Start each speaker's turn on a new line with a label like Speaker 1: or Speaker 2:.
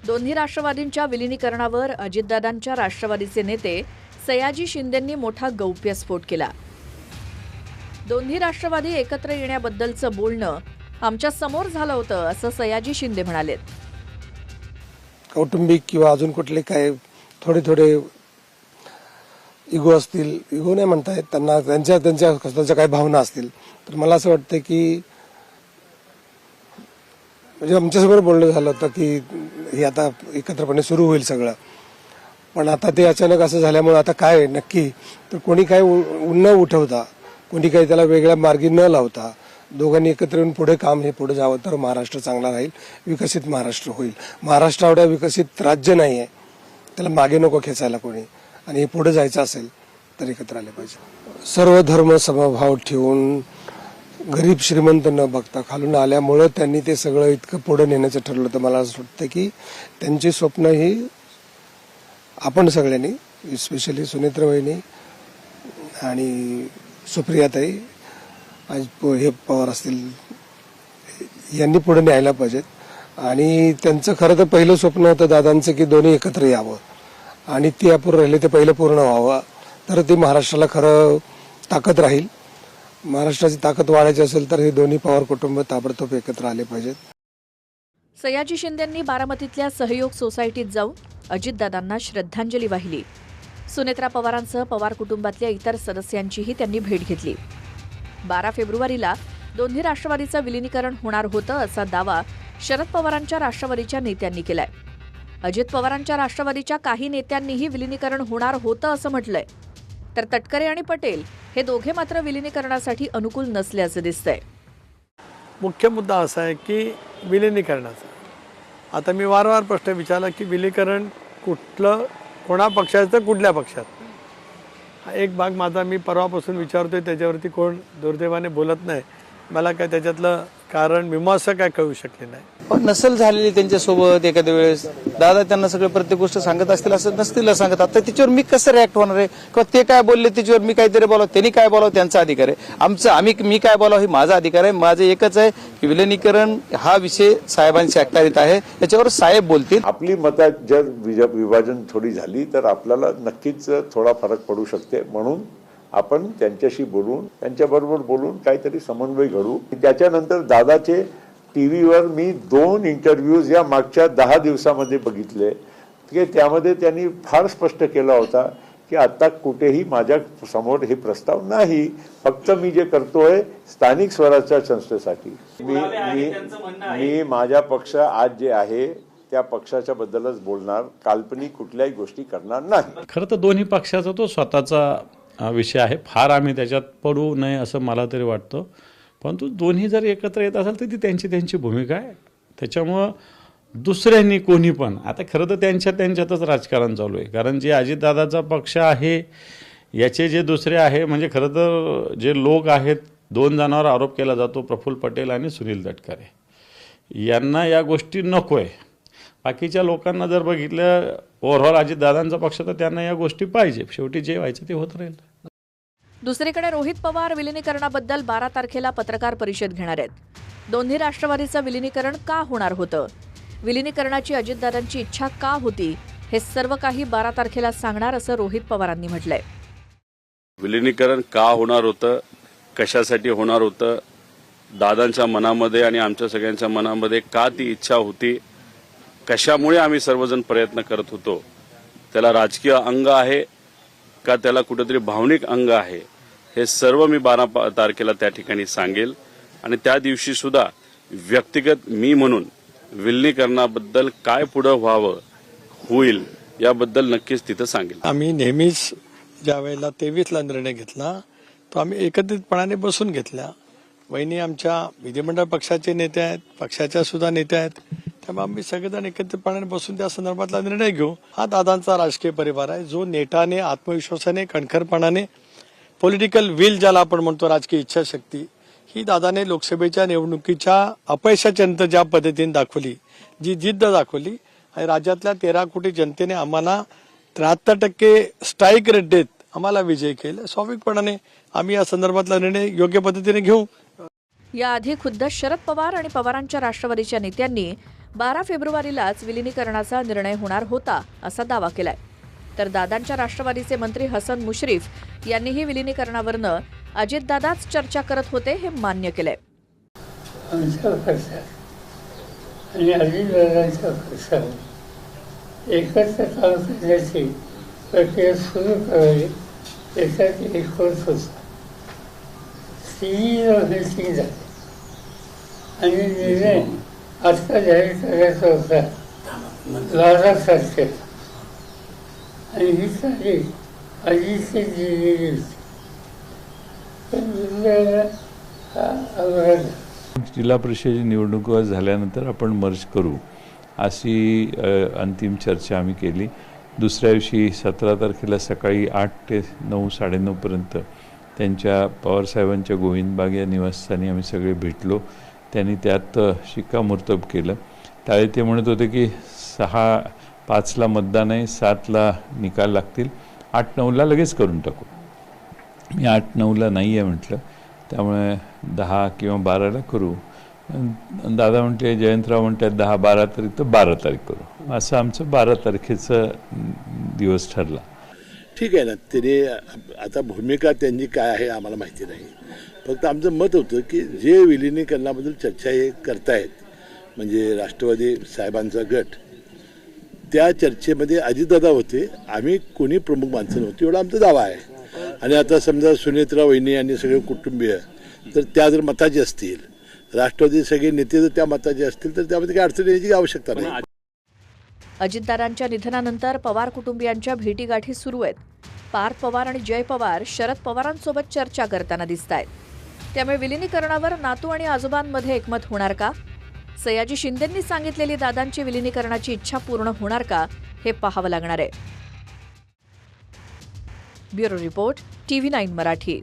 Speaker 1: दोन्ही राष्ट्रवादींच्या विलिनीकरणावर अजितदादांच्या राष्ट्रवादीचे नेते सयाजी शिंदेंनी मोठा गौप्यस्फोट केला। दोन्ही राष्ट्रवादी एकत्र येण्याबद्दलचं बोलणं आमच्या समोर झालं होतं असं सयाजी शिंदे म्हणालेत।
Speaker 2: कौटुंबिक किंवा अजून कुठले काय थोडे इगो असतील, इगो नाही म्हणता येत त्यांना, त्यांच्या काही भावना असतील, तर मला असं वाटतं की म्हणजे आमच्यासमोर बोलणं झालं होतं की हे आता एकत्रपणे सुरू होईल सगळं, पण आता ते अचानक असं झाल्यामुळे आता काय नक्की तर कोणी काय न उठवता, कोणी काही त्याला वेगळ्या मार्गी न लावता दोघांनी एकत्र येऊन पुढे काम हे पुढे जावं तर महाराष्ट्र चांगला राहील, विकसित महाराष्ट्र होईल। महाराष्ट्र एवढा विकसित राज्य नाही आहे, त्याला मागे नको खेचायला कोणी, आणि हे पुढे जायचं असेल तर एकत्र आले पाहिजे। सर्व धर्म समभाव ठेवून गरीब श्रीमंत न बघता खालून आल्यामुळं त्यांनी ते सगळं इतकं पुढे नेण्याचं ठरवलं। तर मला असं वाटतं की त्यांची स्वप्न ही आपण सगळ्यांनी, स्पेशली सुनेत्र वहिनी आणि सुप्रियाताई, आज हे पवार असतील, यांनी पुढे न्यायला पाहिजेत। आणि त्यांचं खरं तर पहिलं स्वप्न होतं दादांचं की दोन्ही एकत्र यावं, आणि ते अपूर्ण राहिले, ते पहिलं पूर्ण व्हावं तर ते महाराष्ट्राला खरं ताकद राहील। महाराष्ट्राची ताकद वाढायची असेल तर हे दोन्ही पवार कुटुंब ताबडतोब एकत्र आले पाहिजेत।
Speaker 1: सयाजी शिंदेंनी बारामतीतल्या सहयोग सोसायटीत जाऊन अजितदादांना श्रद्धांजली वाहिली। सुनेत्रा पवारांसह पवार कुटुंबातल्या इतर सदस्यांचीही त्यांनी भेट घेतली। 12 फेब्रुवारीला दोन्ही राष्ट्रवादीचं विलिनीकरण होणार होतं असा दावा शरद पवारांच्या राष्ट्रवादीच्या नेत्यांनी केलाय। अजित पवारांच्या राष्ट्रवादीच्या काही नेत्यांनीही विलिनीकरण होणार होतं असं म्हटलंय, तर तटकरे आणि पटेल हे दोघे मात्र विलिनीकरणासाठी अनुकूल नसल्याचं दिसतंय।
Speaker 3: मुख्य मुद्दा असा आहे की विलिनीकरणाचा, आता मी वारंवार प्रश्न विचारला की विलिनीकरण कुठलं, कोणा पक्षाचं, कुठल्या पक्षात, हा एक भाग माझा मी परवापासून विचारतोय, त्याच्यावरती कोण दुर्दैवाने बोलत नाही। मला काय त्याच्यातलं कारण मीमांसा काय कळू शकली नाही।
Speaker 4: पण नसेल झालेली त्यांच्यासोबत एखाद्या वेळेस दादा त्यांना सगळं प्रत्येक गोष्ट सांगत असतील, असं नसतील सांगत, आता त्याच्यावर मी कसं रिॲक्ट होणार आहे? किंवा ते काय बोलले त्याच्यावर मी काहीतरी बोलावं, त्यांनी काय बोलावं त्यांचा अधिकार आहे, मी काय बोलावं हे माझा अधिकार आहे। माझं एकच आहे की विलिनीकरण हा विषय साहेबांच्या अखत्यारीत आहे, त्याच्यावर साहेब बोलतील।
Speaker 5: आपली मतात जर विभाजन थोडी झाली तर आपल्याला नक्कीच थोडा फरक पडू शकते, म्हणून आपण त्यांच्याशी बोलून, त्यांच्याबरोबर बोलून काहीतरी समन्वय घडू। त्याच्यानंतर दादाचे टीव्हीवर मी 2 इंटरव्ह्यूज या मागच्या 10 दिवसामध्ये बघितले की त्यामध्ये त्यांनी फार स्पष्ट केला होता की आता कुठेही माझ्या समोर हे प्रस्ताव नाही, फक्त मी जे करतोय स्थानिक स्वराज्य संस्थेसाठी, मी माझ्या पक्ष आज जे आहे त्या पक्षाच्या बद्दलच बोलणार, काल्पनिक कुठल्याही गोष्टी करणार नाही।
Speaker 6: खरं तर दोन्ही पक्षाचा तो स्वतःचा विषय आहे, फार आम्ही त्याच्यात पडू नये असं मला तरी वाटतं, परंतु दोन्ही जर एकत्र येत असेल तर ती त्यांची भूमिका आहे। त्याच्यामुळं दुसऱ्यांनी कोणी पण, आता खरं तर त्यांच्यातच राजकारण चालू आहे, कारण जे अजितदादाचा पक्ष आहे याचे जे दुसरे आहे, म्हणजे खरं तर जे लोक आहेत, 2 जणांवर आरोप केला जातो, प्रफुल्ल पटेल आणि सुनील तटकरे, यांना या गोष्टी नको आहे। बाकीच्या लोकांना जर बघितलं ओव्हरऑल अजितदादांचा पक्ष, तर त्यांना या गोष्टी पाहिजे, शेवटी जे व्हायचं ते होत राहील।
Speaker 1: दुसरीकडे रोहित पवार विलिनीकरणाबद्दल 12 तारखेला पत्रकार परिषद घेणार आहेत। दोन्ही राष्ट्रवादीचं विलिनीकरण का होणार होतं, विलिनीकरणाची अजितदादांची इच्छा का होती, हे सर्व काही 12 तारखेला सांगणार असं रोहित पवारांनी म्हटलंय।
Speaker 7: विलिनीकरण का होणार होतं, कशासाठी होणार होतं, दादांच्या मनामध्ये आणि आमच्या सगळ्यांच्या मनामध्ये का ती इच्छा होती, कशामुळे आम्ही सर्वजण प्रयत्न करत होतो, त्याला राजकीय अंग आहे का त्याला कुठेतरी भावनिक अंग आहे, हे सर्व मी 12 तारखेला त्या ठिकाणी सांगेल। आणि त्या दिवशी सुद्धा व्यक्तिगत मी म्हणून विलिनीकरणाबद्दल काय पुढे व्हावं होईल याबद्दल नक्कीच तिथं सांगेल।
Speaker 3: आम्ही नेहमीच ज्या वेळेला 23ला निर्णय घेतला तो आम्ही एकत्रितपणाने बसून घेतला। वहिनी आमच्या विधिमंडळ पक्षाचे नेते आहेत, पक्षाच्या सुद्धा नेते आहेत, त्यामुळे आम्ही सगळेजण एकत्रितपणाने बसून त्या संदर्भातला निर्णय घेऊ। हा दादांचा राजकीय परिवार आहे, जो नेटाने, आत्मविश्वासाने, कणखरपणाने, पॉलिटिकल विल ज्याला आपण म्हणतो, राजकीय इच्छाशक्ती, ही दादाने लोकसभेच्या निवडणुकीच्या अपयशाच्या नंतर ज्या पद्धतीने दाखवली, जी जिद्द दाखवली, आणि राज्यातल्या 13 कोटी जनतेने आम्हाला 73% स्ट्राईक रेट देत आम्हाला विजय केला, स्वाभाविकपणाने आम्ही या संदर्भातला निर्णय योग्य पद्धतीने घेऊ।
Speaker 1: याआधी खुद्द शरद पवार आणि पवारांच्या राष्ट्रवादीच्या नेत्यांनी 12 फेब्रुवारीलाच विलिनीकरणाचा निर्णय होणार होता असा दावा केलाय. तर दादांच्या राष्ट्रवादीचे मंत्री हसन मुश्रीफ यांनीही विलिनीकरणावरनं अजितदादाच चर्चा करत होते हे मान्य केलंय.
Speaker 8: आमच्या पक्षात आणि अजितदादांच्या पक्षात एकत्र काम करण्याची प्रक्रिया सुरू करावी याच्यात एकच होता. तिन्ही मीटिंग झाली आणि निर्णय आत्ता जाहीर करायचा होता 12 तारखेला आणि ही तारीख अजितची दिलेली होती. पण दुर्दैवाला हा अपघात.
Speaker 9: जिल्हा परिषदेची निवडणूक झाल्यानंतर आपण मर्ज करू अशी अंतिम चर्चा आम्ही केली. दुसऱ्या दिवशी 17 तारखेला सकाळी 8 ते 9, 9:30पर्यंत त्यांच्या पवारसाहेबांच्या गोविंदबाग या निवासस्थानी आम्ही सगळे भेटलो. त्यांनी त्यात शिक्कामोर्तब केलं. त्यावेळी ते म्हणत होते की 6-5ला मतदान आहे, 7ला निकाल लागतील, 8-9ला लगेच करून टाकू. मी 8-9ला नाही आहे म्हटलं, त्यामुळे 10 किंवा 12ला करू. दादा म्हटले, जयंतराव म्हणतात 10-12 तारीख, तर 12 तारीख करू. असं आमचं 12 तारखेचा दिवस ठरला.
Speaker 10: ठीक आहे ना, त्याने आता भूमिका त्यांची काय आहे आम्हाला माहिती नाही. फक्त आमचं मत होतं की जे विलिनीकरणाबद्दल चर्चा हे करतायत म्हणजे राष्ट्रवादी साहेबांचा गट, त्या चर्चेमध्ये अजितदादा होते, आम्ही कोणी प्रमुख माणसं नव्हती, एवढा आमचा दावा आहे. आणि आता समजा सुनेत्रा वहिनी आणि सगळे कुटुंबीय तर त्या जर मताचे असतील, राष्ट्रवादी सगळे नेते जर त्या मताचे असतील, तर त्यामध्ये काही अडचण येण्याची आवश्यकता नाही.
Speaker 1: अजितदादांच्या निधनानंतर पवार कुटुंबियांच्या भेटीगाठी सुरू आहेत. पार्थ पवार आणि जय पवार शरद पवारांसोबत चर्चा करताना दिसतायत. त्यामुळे विलिनीकरणावर नातू आणि आजोबांमध्ये एकमत होणार का? सयाजी शिंदेंनी सांगितलेली दादांची विलिनीकरणाची इच्छा पूर्ण होणार का, हे पाहावं लागणार आहे. Bureau report, TV9 Marathi.